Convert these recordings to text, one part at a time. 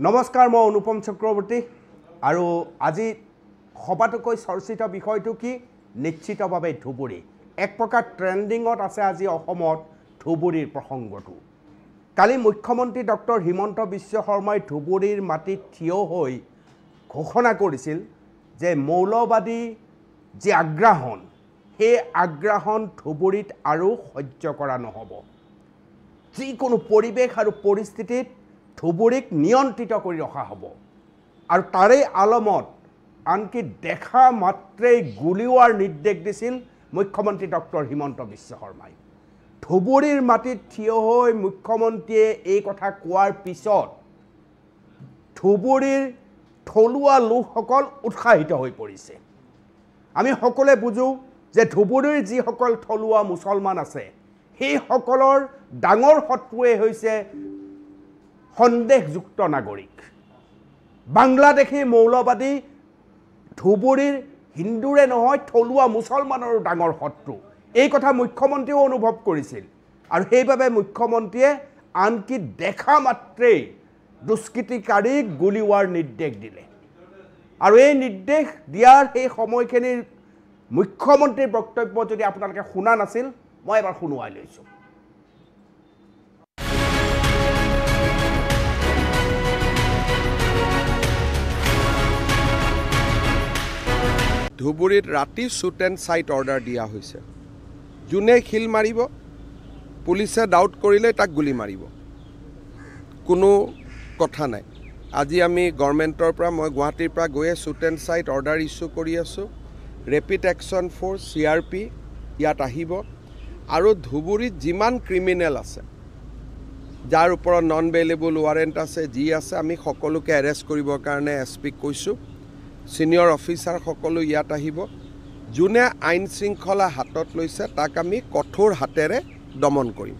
নমস্কাৰ মই অনুপম চক্ৰৱৰ্তী আৰু আজি সবাতোকৈ চৰ্চিত বিষয়টো কি নিশ্চিতভাৱে ধুবুৰী এক প্ৰকাৰ ট্ৰেন্ডিংত আছে আজি অসমত ধুবুৰীৰ প্ৰসংগটো কালি মুখ্যমন্ত্ৰী ডক্টৰ হিমন্ত বিশ্ব শৰ্মাই ধুবুৰীৰ মাটিত থিয় হৈ ঘোষণা কৰিছিল যে মৌলবাদী যে আগ্ৰাহন সেই আগ্ৰাহন ধুবুৰীত আৰু সহ্য কৰা নহব যিকোনো পৰিৱেশ আৰু পৰিস্থিতিত ধুবুৰীক নিয়ন্ত্ৰিত কৰি ৰখা হ'ব আৰু তাৰে আলমত আনকি দেখা মাত্ৰেই গুলিওৱাৰ নিৰ্দেশ দিছিল মুখ্যমন্ত্ৰী ডক্টৰ হিমন্ত বিশ্ব শৰ্মাই ধুবুৰীৰ মাটিত থিয় হৈ মুখ্যমন্ত্ৰীয়ে এই কথা কোৱাৰ পিছত ধুবুৰীৰ থলুৱা লোকসকল উৎসাহিত হৈ পৰিছে আমি সকলোৱে বুজো যে ধুবুৰীৰ যিসকল থলুৱা মুছলমান আছে সেই সকলৰ ডাঙৰ শত্ৰুৱে হৈছে সন্দেহযুক্ত নাগৰিক বাংলাদেশী মৌলবাদী ধুবুৰীৰ হিন্দুৰে নহয় থলুৱা মুছলমানৰ ডাঙৰ শত্ৰু এই কথা মুখ্যমন্ত্ৰীও অনুভৱ কৰিছিল আৰু সেইবাবে মুখ্যমন্ত্ৰীয়ে আনকি দেখা মাত্ৰেই দুষ্কৃতিকাৰীক গুলিওৱাৰ নিৰ্দেশ দিলে আৰু এই নিৰ্দেশ দিয়াৰ সেই সময়খিনিৰ মুখ্যমন্ত্ৰীৰ বক্তব্য যদি আপোনালোকে শুনা নাছিল মই এবাৰ শুনুৱাই লৈছোঁ ধুবুৰীত ৰাতি শ্বুট এণ্ড চাইট অৰ্ডাৰ দিয়া হৈছে যোনে শিল মাৰিব পুলিচে ডাউট কৰিলে তাক গুলি মাৰিব কোনো কথা নাই আজি আমি গভৰ্ণমেণ্টৰ পৰা মই গুৱাহাটীৰ পৰা গৈয়ে shoot and sight order issue কৰি আছোঁ ৰেপিড একশ্যন ফ'ৰ্চ CRP ইয়াত আহিব আৰু ধুবুৰীত যিমান ক্ৰিমিনেল আছে যাৰ ওপৰত নন বেইলেবল ৱাৰেণ্ট আছে যি আছে আমি সকলোকে এৰেষ্ট কৰিবৰ কাৰণে SPক কৈছোঁ সিনিয়ৰ অফিচাৰ সকলো ইয়াত আহিব যোনে আইন শৃংখলা হাতত লৈছে তাক আমি কঠোৰ হাতেৰে দমন কৰিম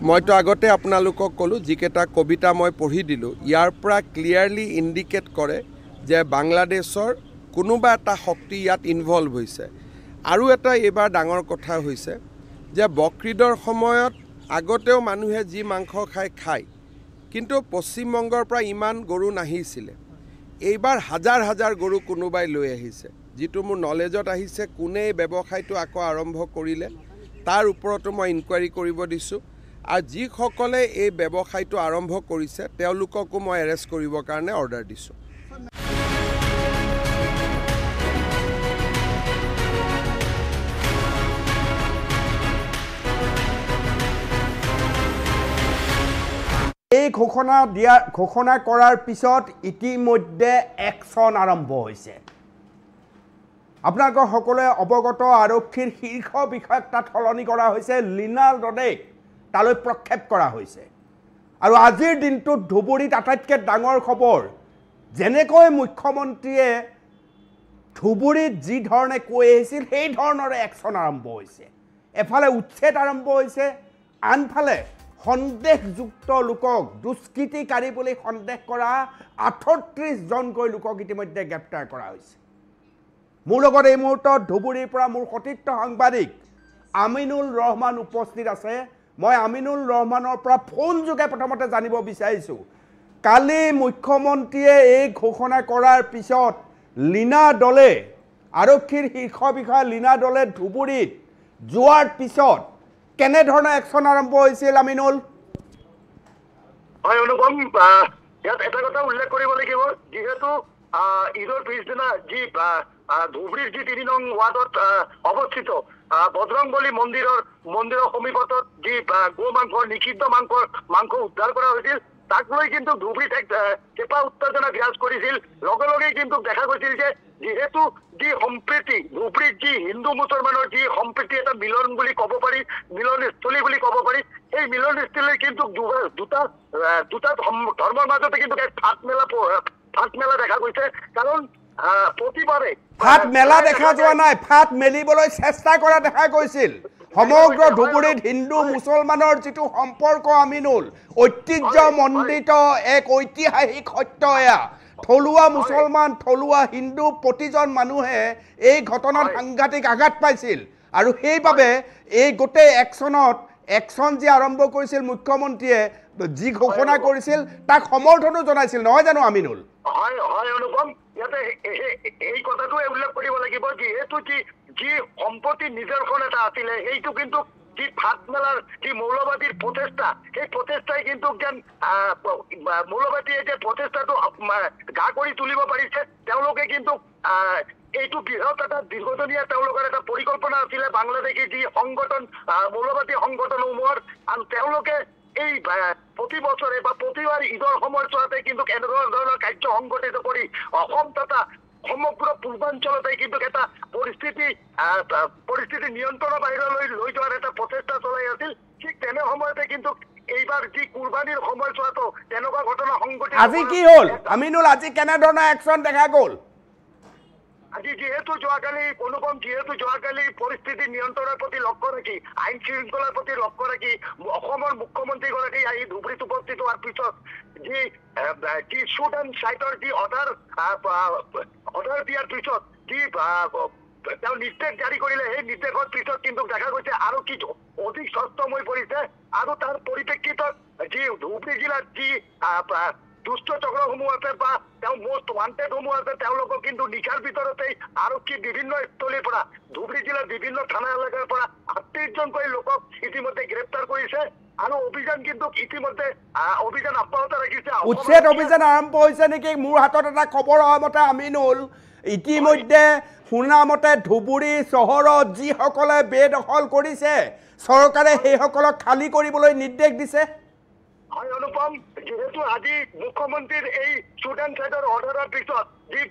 মইতো আগতে আপোনালোকক ক'লোঁ যিকেইটা কবিতা মই পঢ়ি দিলোঁ ইয়াৰ পৰা ক্লিয়াৰলি ইণ্ডিকেট কৰে যে বাংলাদেশৰ কোনোবা এটা শক্তি ইয়াত ইনভলভ হৈছে আৰু এটা এইবাৰ ডাঙৰ কথা হৈছে যে বকৰিদৰ সময়ত আগতেও মানুহে যি মাংস খায় কিন্তু পশ্চিমবংগৰ পৰা ইমান গৰু নাহিছিলে এইবাৰ হাজাৰ হাজাৰ গৰু কোনোবাই লৈ আহিছে যিটো মোৰ নলেজত আহিছে কোনে ব্যৱসায়টো আকৌ আৰম্ভ কৰিলে তাৰ ওপৰতো মই ইনকুৱাৰী কৰিব দিছোঁ আৰু যিসকলে এই ব্যৱসায়টো আৰম্ভ কৰিছে তেওঁলোককো মই এৰেষ্ট কৰিবৰ কাৰণে অৰ্ডাৰ দিছোঁ এই ঘোষণা কৰাৰ পিছত ইতিমধ্যে একশ্যন আৰম্ভ হৈছে আপোনালোকৰ সকলোৱে অৱগত আৰক্ষীৰ শীৰ্ষ বিষয়াক তাত সলনি কৰা হৈছে লীনা দলেক তালৈ প্ৰক্ষেপ কৰা হৈছে আৰু আজিৰ দিনটোত ধুবুৰীত আটাইতকৈ ডাঙৰ খবৰ যেনেকৈ মুখ্যমন্ত্ৰীয়ে ধুবুৰীত যি ধৰণে কৈ আহিছিল সেই ধৰণৰে একশ্যন আৰম্ভ হৈছে এফালে উচ্ছেদ আৰম্ভ হৈছে আনফালে সন্দেহযুক্ত লোকক দুষ্কৃতিকাৰী বুলি সন্দেহ কৰা 38 জনকৈ লোকক ইতিমধ্যে গ্ৰেপ্তাৰ কৰা হৈছে মোৰ লগত এই মুহূৰ্তত ধুবুৰীৰ পৰা মোৰ সতীৰ্থ সাংবাদিক আমিনুল ৰহমান উপস্থিত আছে মই আমিনুল ৰহমানৰ পৰা ফোন যোগে প্ৰথমতে জানিব বিচাৰিছোঁ কালি মুখ্যমন্ত্ৰীয়ে এই ঘোষণা কৰাৰ পিছত লীনা দলে আৰক্ষীৰ শীৰ্ষ বিষয়া লীনা দলে ধুবুৰীত যোৱাৰ পিছত কেনে ধৰণৰ একশ্যন আৰম্ভ হৈছিল আমিনুল হয় অনুপম ইয়াত এটা কথা উল্লেখ কৰিব লাগিব যিহেতু ঈদৰ পিছদিনা যি ধুবুৰীৰ যি 3 নং ৱাৰ্ডত অৱস্থিত বজৰংবলী মন্দিৰৰ সমীপত যি গো মাংস নিষিদ্ধ মাংস উদ্ধাৰ কৰা হৈছিল তাক লৈ কিন্তু ধুবুৰীত এক চেপা উত্তেজনা বিৰাজ কৰিছিল লগে লগে কিন্তু দেখা গৈছিল যে যিহেতু যি সম্প্ৰীতি ধুবুৰীত যি হিন্দু মুছলমানৰ যি সম্প্ৰীতি এটা মিলন বুলি ক'ব পাৰি মিলনস্থলী বুলি ক'ব পাৰি এই মিলনস্থলীলৈ কিন্তু দুটা ধৰ্মৰ মাজতে কিন্তু এক ফাট মেলা দেখা গৈছে কাৰণ প্ৰতিবাৰে ফাট মেলা দেখা যোৱা নাই ফাট মেলিবলৈ চেষ্টা কৰা দেখা গৈছিল সমগ্ৰ ধুবুৰীত হিন্দু মুছলমানৰ যিটো সম্পৰ্ক আমিনুল ঐতিহ্যমণ্ডিত এক ঐতিহাসিক সত্য এয়া থলুৱা মুছলমান থলুৱা হিন্দু প্ৰতিজন মানুহে এই ঘটনাত সাংঘাতিক আঘাত পাইছিল আৰু সেইবাবে এই গোটেই একশ্যনত একশ্যন যে আৰম্ভ কৰিছিল মুখ্যমন্ত্ৰীয়ে যি ঘোষণা কৰিছিল তাক সমৰ্থনো জনাইছিল নহয় জানো আমিনুল হয় হয় অনুপম ইয়াতে এই কথাটোৱে উল্লেখ কৰিব লাগিব যিহেতু যি সম্পত্তি নিদৰ্শন এটা আছিলে সেইটো কিন্তু যি ভাত মেলাৰ যি মৌলবাদীৰ প্ৰচেষ্টা সেই প্ৰচেষ্টাই কিন্তু যেন মৌলবাদীয়ে যে প্ৰচেষ্টাটো গা কৰি তুলিব পাৰিছে তেওঁলোকে কিন্তু এইটো বৃহৎ এটা দীৰ্ঘজনীয়া তেওঁলোকৰ এটা পৰিকল্পনা আছিলে বাংলাদেশী যি সংগঠন মৌলবাদী সংগঠনসমূহৰ আৰু তেওঁলোকে এই প্ৰতি বছৰে বা প্ৰতিবাৰ ঈদৰ সময়ছোৱাতে কিন্তু এনেকুৱা ধৰণৰ কাৰ্য সংগঠিত কৰি অসম তথা সমগ্ৰ পূৰ্বাঞ্চলতে কিন্তু এটা পৰিস্থিতি নিয়ন্ত্ৰণৰ বাহিৰলৈ লৈ যোৱাৰ এটা প্ৰচেষ্টা চলাই আছিল ঠিক তেনে সময়তে কিন্তু এইবাৰ যি কুৰবানীৰ সময়ছোৱাতো তেনেকুৱা ঘটনা সংঘটিত আজি কি হ'ল আমিনুল আজি কেনেধৰণৰ একশ্যন দেখা গ'ল আজি যেহেতু যোৱাকালি পৰিস্থিতি নিয়ন্ত্ৰণৰ প্ৰতি লক্ষ্য ৰাখি আইন শৃংখলাৰ প্ৰতি লক্ষ্য ৰাখি অসমৰ মুখ্যমন্ত্ৰীগৰাকী আহি ধুবুৰীত উপস্থিত হোৱাৰ পিছত যি শ্বুট এণ্ড চাইটৰ যি অৰ্ডাৰ দিয়াৰ পিছত যি তেওঁ নিৰ্দেশ জাৰি কৰিলে সেই নিৰ্দেশৰ পিছত কিন্তু দেখা গৈছে আৰু কি অধিক সষ্টম হৈ পৰিছে আৰু তাৰ পৰিপ্ৰেক্ষিতত যি ধুবুৰী জিলাত যি দুষ্ট চক্ৰসমূহ আছে বা তেওঁ মষ্ট ৱান্টেডসমূহ আছে তেওঁলোকক কিন্তু নিশাৰ ভিতৰতেই আৰক্ষী বিভিন্ন স্থলীৰ পৰা ধুবুৰী জিলাৰ বিভিন্ন থানা এলেকাৰ পৰা ৩৮জনকৈ লোকক ইতিমধ্যে গ্ৰেপ্তাৰ কৰিছে আৰু অভিযান কিন্তু ইতিমধ্যে অভিযান অব্যাহত ৰাখিছে উচ্ছেদ অভিযান আৰম্ভ হৈছে নেকি মোৰ হাতত এটা খবৰ অহা মতে আমিনুল ইতিমধ্যে শুনা মতে ধুবুৰী চহৰত যিসকলে বেদখল কৰিছে চৰকাৰে সেইসকলক খালী কৰিবলৈ নিৰ্দেশ দিছে হয় অনুপম যেহেতু আজি মুখ্যমন্ত্ৰীৰ এই শ্বুট এণ্ড চাইটৰ অৰ্ডাৰৰ পিছত যি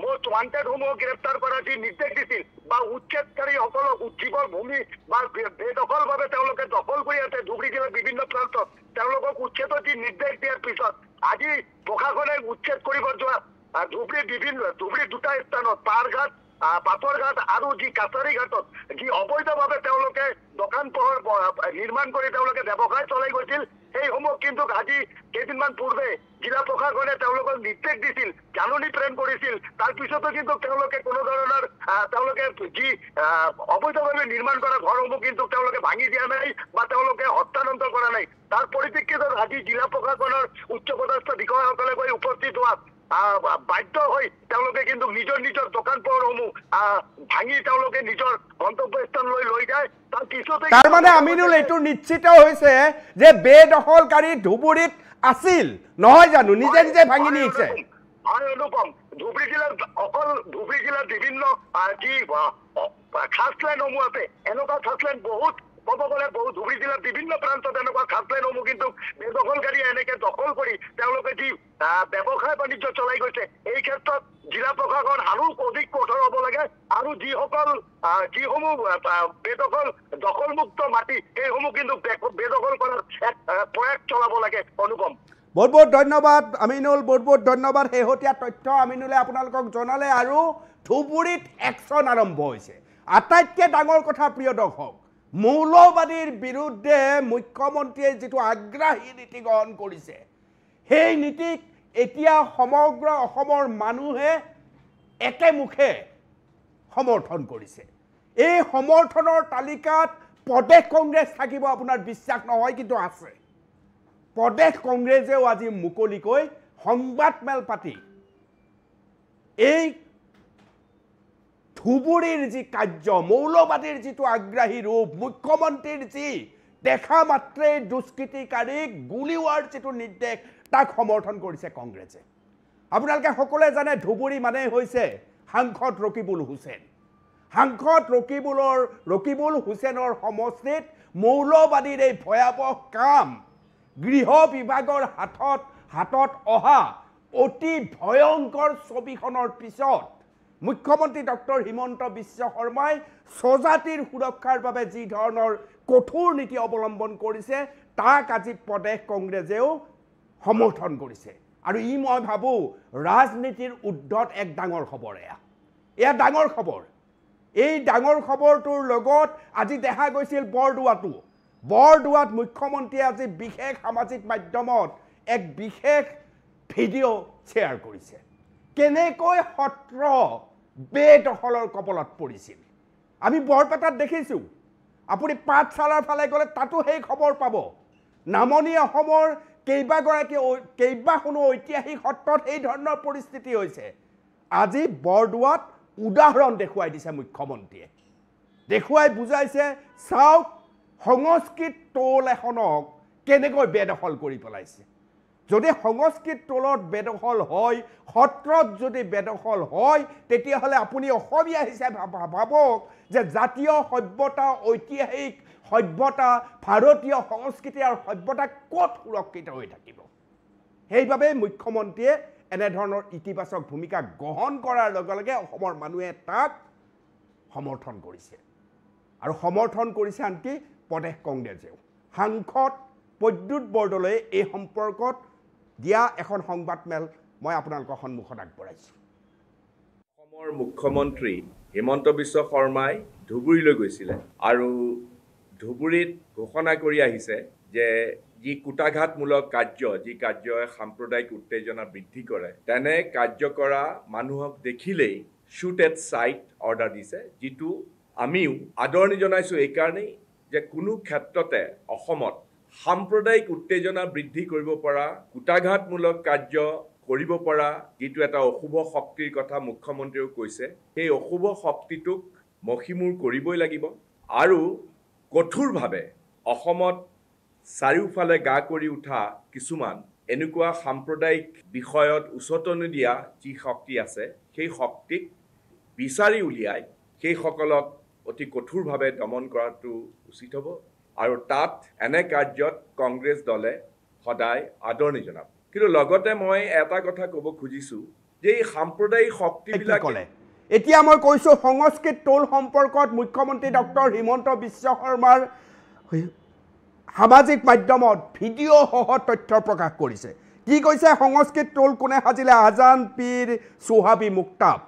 মষ্ট ৱান্টেডসমূহক গ্ৰেপ্তাৰ কৰা যি নিৰ্দেশ দিছিল বা উচ্ছেদকাৰীসকলক যিবোৰ ভূমি বা বেদখলভাৱে তেওঁলোকে দখল কৰি আছে ধুবুৰী জিলাৰ বিভিন্ন প্ৰান্তত তেওঁলোকক উচ্ছেদৰ যি নিৰ্দেশ দিয়াৰ পিছত আজি প্ৰশাসনে উচ্ছেদ কৰিব যোৱা ধুবুৰীৰ দুটা স্থানত পাৰঘাট পাথৰঘাট আৰু যি কাছাৰী ঘাটত যি অবৈধভাৱে তেওঁলোকে দোকান পোহৰ নিৰ্মাণ কৰি তেওঁলোকে ব্যৱসায় চলাই গৈছিল সেইসমূহ কিন্তু আজি কেইদিনমান পূৰ্বে জিলা প্ৰশাসনে তেওঁলোকক নিৰ্দেশ দিছিল জাননী প্ৰেৰণ কৰিছিল তাৰ পিছতো কিন্তু তেওঁলোকে কোনো ধৰণৰ তেওঁলোকে যি অবৈধভাৱে নিৰ্মাণ কৰা ঘৰসমূহ কিন্তু তেওঁলোকে ভাঙি দিয়া নাই বা তেওঁলোকে হস্তান্তৰ কৰা নাই তাৰ পৰিপ্ৰেক্ষিতত আজি জিলা প্ৰশাসনৰ উচ্চপদস্থ বিষয়াসকলে গৈ উপস্থিত হোৱা বাধ্য হৈ তেওঁলোকে কিন্তু নিজৰ দোকান পোহৰসমূহ ভাঙি তেওঁলোকে নিজৰ গন্তব্যস্থানলৈ লৈ যায় তাৰ পিছতে তাৰ মানে আমিনুল এইটো নিশ্চিত হৈছে যে বেদখলকাৰী ধুবুৰীত আছিল নহয় জানো নিজে নিজে ভাঙি নিছে হয় অনুপম ধুবুৰী জিলাৰ বিভিন্ন যি খাছলাইনসমূহ আছে এনেকুৱা খাছলাইন বহুত ক'ব গ'লে বহুত ধুবুৰী জিলাৰ বিভিন্ন প্ৰান্তত এনেকুৱা খাছলাইনসমূহ কিন্তু বেদখলকাৰীয়ে এনেকে দখল কৰি তেওঁলোকে যি ব্যৱসায় বাণিজ্য চলাই গৈছে এই ক্ষেত্ৰত জিলা প্ৰশাসন আৰু অধিক কঠোৰ হ'ব লাগে আৰু যিসমূহ দখলমুক্ত মাটি সেইসমূহ কিন্তু বেদখল কৰাৰ এক প্ৰয়াস চলাব লাগে অনুপম বহুত বহুত ধন্যবাদ আমিনুল বহুত বহুত ধন্যবাদ শেহতীয়া তথ্য আমিনুলে আপোনালোকক জনালে আৰু ধুবুৰীত একশ্যন আৰম্ভ হৈছে আটাইতকৈ ডাঙৰ কথা প্ৰিয় দৰ্শক মৌলবাদীৰ বিৰুদ্ধে মুখ্যমন্ত্ৰীয়ে যিটো আগ্ৰাহী নীতি গ্ৰহণ কৰিছে সেই নীতিক এতিয়া সমগ্ৰ অসমৰ মানুহে একেমুখে সমৰ্থন কৰিছে এই সমৰ্থনৰ তালিকাত প্ৰদেশ কংগ্ৰেছ থাকিব আপোনাৰ বিশ্বাস নহয় কিন্তু আছে প্ৰদেশ কংগ্ৰেছেও আজি মুকলিকৈ সংবাদমেল পাতি এই ধুবুৰীৰ যি কাৰ্য মৌলবাদীৰ যিটো আগ্ৰাহী ৰূপ মুখ্যমন্ত্ৰীৰ যি দেখা মাত্ৰে দুষ্কৃতিকাৰীক গুলীওৱাৰ যিটো নিৰ্দেশ তাক সমৰ্থন কৰিছে কংগ্ৰেছে আপোনালোকে সকলোৱে জানে ধুবুৰী মানে হৈছে সাংসদ ৰকিবুল হুছেইন সাংসদ ৰকিবুল হুছেইনৰ সমষ্টিত মৌলবাদীৰ এই ভয়াৱহ কাম গৃহ বিভাগৰ হাতত অহা অতি ভয়ংকৰ ছবিখনৰ পিছত মুখ্যমন্ত্ৰী ডক্টৰ হিমন্ত বিশ্ব শৰ্মাই স্বজাতিৰ সুৰক্ষাৰ বাবে যি ধৰণৰ কঠোৰ নীতি অৱলম্বন কৰিছে তাক আজি প্ৰদেশ কংগ্ৰেছেও সমৰ্থন কৰিছে আৰু ই মই ভাবোঁ ৰাজনীতিৰ উদ্ধত এক ডাঙৰ খবৰ এয়া ডাঙৰ খবৰ এই ডাঙৰ খবৰটোৰ লগত আজি দেখা গৈছিল বৰদোৱাত মুখ্যমন্ত্ৰীয়ে আজি বিশেষ সামাজিক মাধ্যমত এক বিশেষ ভিডিঅ' শ্বেয়াৰ কৰিছে কেনেকৈ সত্ৰ বেদখলৰ কবলত পৰিছিল আমি বৰপেটাত দেখিছোঁ আপুনি পাঠশালাৰ ফালে গ'লে তাতো সেই খবৰ পাব নামনি অসমৰ কেইবাখনো ঐতিহাসিক সত্ৰত এই ধৰণৰ পৰিস্থিতি হৈছে আজি বৰদোৱাত উদাহৰণ দেখুৱাই দিছে মুখ্যমন্ত্ৰীয়ে দেখুৱাই বুজাইছে চাওক সংস্কৃত টোল এখনক কেনেকৈ বেদখল কৰি পেলাইছে যদি সংস্কৃত টোলত বেদখল হয় সত্ৰত যদি বেদখল হয় তেতিয়াহ'লে আপুনি অসমীয়া হিচাপে ভাবক যে জাতীয় সভ্যতা ঐতিহাসিক সভ্যতা ভাৰতীয় সংস্কৃতি আৰু সভ্যতা ক'ত সুৰক্ষিত হৈ থাকিব সেইবাবে মুখ্যমন্ত্ৰীয়ে এনেধৰণৰ ইতিবাচক ভূমিকা গ্ৰহণ কৰাৰ লগে লগে অসমৰ মানুহে তাক সমৰ্থন কৰিছে আৰু সমৰ্থন কৰিছে আনকি প্ৰদেশ কংগ্ৰেছেও সাংসদ প্ৰদ্যুৎ বৰদলৈয়ে এই সম্পৰ্কত দিয়া এখন সংবাদমেল মই আপোনালোকৰ সন্মুখত আগবঢ়াইছোঁ অসমৰ মুখ্যমন্ত্ৰী হিমন্ত বিশ্ব শৰ্মাই ধুবুৰীলৈ গৈছিলে আৰু ধুবুৰীত ঘোষণা কৰি আহিছে যে যি কুটাঘাতমূলক কাৰ্য যি কাৰ্যই সাম্প্ৰদায়িক উত্তেজনা বৃদ্ধি কৰে তেনে কাৰ্য কৰা মানুহক দেখিলেই শ্বুট এট চাইট অৰ্ডাৰ দিছে যিটো আমিও আদৰণি জনাইছোঁ এইকাৰণেই যে কোনো ক্ষেত্ৰতে অসমত সাম্প্ৰদায়িক উত্তেজনা বৃদ্ধি কৰিব পৰা কুটাঘাতমূলক কাৰ্য কৰিব পৰা যিটো এটা অশুভ শক্তিৰ কথা মুখ্যমন্ত্ৰীয়েও কৈছে সেই অশুভ শক্তিটোক মষিমূৰ কৰিবই লাগিব আৰু কঠোৰভাৱে অসমত চাৰিওফালে গা কৰি উঠা কিছুমান এনেকুৱা সাম্প্ৰদায়িক বিষয়ত উচতনি দিয়া যি শক্তি আছে সেই শক্তিক বিচাৰি উলিয়াই সেইসকলক অতি কঠোৰভাৱে দমন কৰাটো উচিত হ'ব আৰু তাত এনে কাৰ্যত কংগ্ৰেছ দলে সদায় আদৰণি জনাব কিন্তু লগতে মই এটা কথা ক'ব খুজিছোঁ যে এই সাম্প্ৰদায়িক শক্তিবিলাকে এতিয়া মই কৈছোঁ সংস্কৃত টোল সম্পৰ্কত মুখ্যমন্ত্ৰী ডক্টৰ হিমন্ত বিশ্ব শৰ্মাৰ সামাজিক মাধ্যমত ভিডিঅ' সহ তথ্য প্ৰকাশ কৰিছে কি কৈছে সংস্কৃত টোল কোনে সাজিলে আজান পীৰ চুহাবী মুক্তাব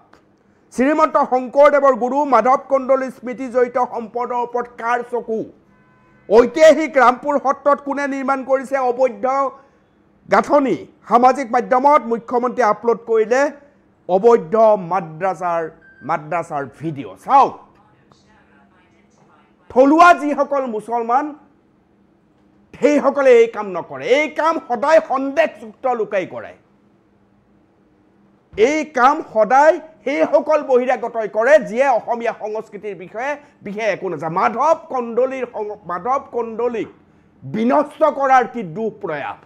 শ্ৰীমন্ত শংকৰদেৱৰ গুৰু মাধৱ কন্দলী স্মৃতি জড়িত সম্পদৰ ওপৰত কাৰ চকু ঐতিহাসিক ৰামপুৰ সত্ৰত কোনে নিৰ্মাণ কৰিছে অবৈধ গাঁথনি সামাজিক মাধ্যমত মুখ্যমন্ত্ৰী আপলোড কৰিলে অবৈধ মাদ্ৰাছাৰ ভিডিঅ' চাওক থলুৱা যিসকল মুছলমান সেইসকলে এই কাম নকৰে এই কাম সদায় সন্দেহযুক্ত লোকেই কৰে এই কাম সদায় সেইসকল বহিৰাগতই কৰে যিয়ে অসমীয়া সংস্কৃতিৰ বিষয়ে বিশেষ একো নাজানে মাধৱ কন্দলীক বিনষ্ট কৰাৰ কি দুঃপ্ৰয়াস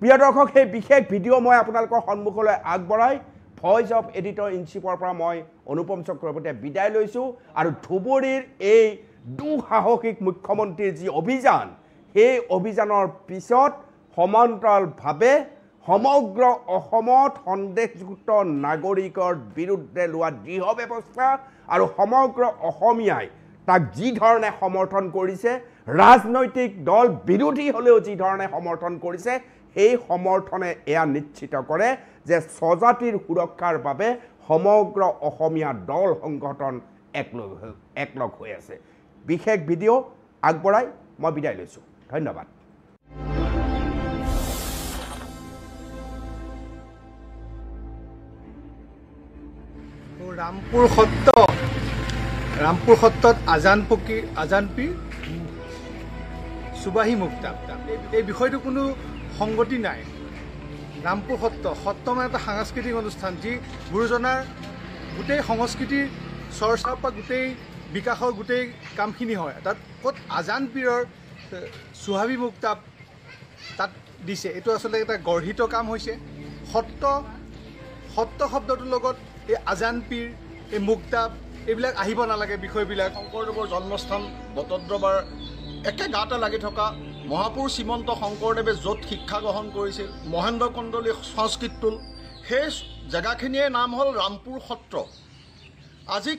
প্ৰিয় দৰ্শক সেই বিশেষ ভিডিঅ' মই আপোনালোকৰ সন্মুখলৈ আগবঢ়াই ভইচ অফ এডিটৰ ইন চিফৰ পৰা মই অনুপম চক্ৰৱৰ্তীয়ে বিদায় লৈছোঁ আৰু ধুবুৰীৰ এই দুঃসাহসিক মুখ্যমন্ত্ৰীৰ যি অভিযান সেই অভিযানৰ পিছত সমান্তৰালভাৱে সমগ্ৰ অসমত সন্দেহযুক্ত নাগৰিকৰ বিৰুদ্ধে লোৱা দৃঢ় ব্যৱস্থা আৰু সমগ্ৰ অসমীয়াই তাক যি ধৰণে সমৰ্থন কৰিছে ৰাজনৈতিক দল বিৰোধী হ'লেও যি ধৰণে সমৰ্থন কৰিছে সেই সমৰ্থনে এয়া নিশ্চিত কৰে যে স্বজাতিৰ সুৰক্ষাৰ বাবে সমগ্ৰ অসমীয়া দল সংগঠন একলগ হৈ আছে বিশেষ ভিডিঅ' আগবঢ়াই মই বিদায় লৈছোঁ ধন্যবাদ ৰামপুৰ সত্ৰত আজান পীৰ চুবাহী মুক্তাব এই বিষয়টো কোনো সংগতি নাই ৰামপুৰ সত্ৰ মানে এটা সাংস্কৃতিক অনুষ্ঠান যি গুৰুজনাৰ গোটেই সংস্কৃতিৰ চৰ্চাৰ পৰা গোটেই বিকাশৰ গোটেই কামখিনি হয় তাত ক'ত আজান পীৰৰ চুহাবী মুক্তাব তাত দিছে এইটো আচলতে এটা গৰ্হিত কাম হৈছে সত্ৰ শব্দটোৰ লগত এই আজান পীৰ এই মুক্তাব এইবিলাক আহিব নালাগে বিষয়বিলাক শংকৰদেৱৰ জন্মস্থান বটদ্ৰৱাৰ একে গাতে লাগি থকা মহাপুৰুষ শ্ৰীমন্ত শংকৰদেৱে য'ত শিক্ষা গ্ৰহণ কৰিছিল মহেন্দ্ৰ কন্দলী সংস্কৃত টোল সেই জেগাখিনিয়ে নাম হ'ল ৰামপুৰ সত্ৰ আজি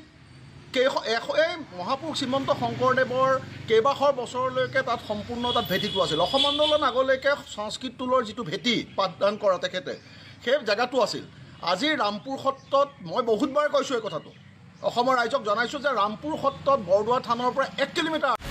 এই মহাপুৰুষ শ্ৰীমন্ত শংকৰদেৱৰ কেইবাশ বছৰলৈকে তাত সম্পূৰ্ণ তাত ভেটিটো আছিল অসম আন্দোলন আগলৈকে সংস্কৃত টোলৰ যিটো ভেটি পাঠদান কৰা তেখেতে সেই জেগাটো আছিল আজি ৰামপুৰ সত্ৰত মই বহুতবাৰ কৈছোঁ এই কথাটো অসমৰ ৰাইজক জনাইছোঁ যে ৰামপুৰ সত্ৰত বৰদোৱা থানৰ পৰা 1 কিলোমিটাৰ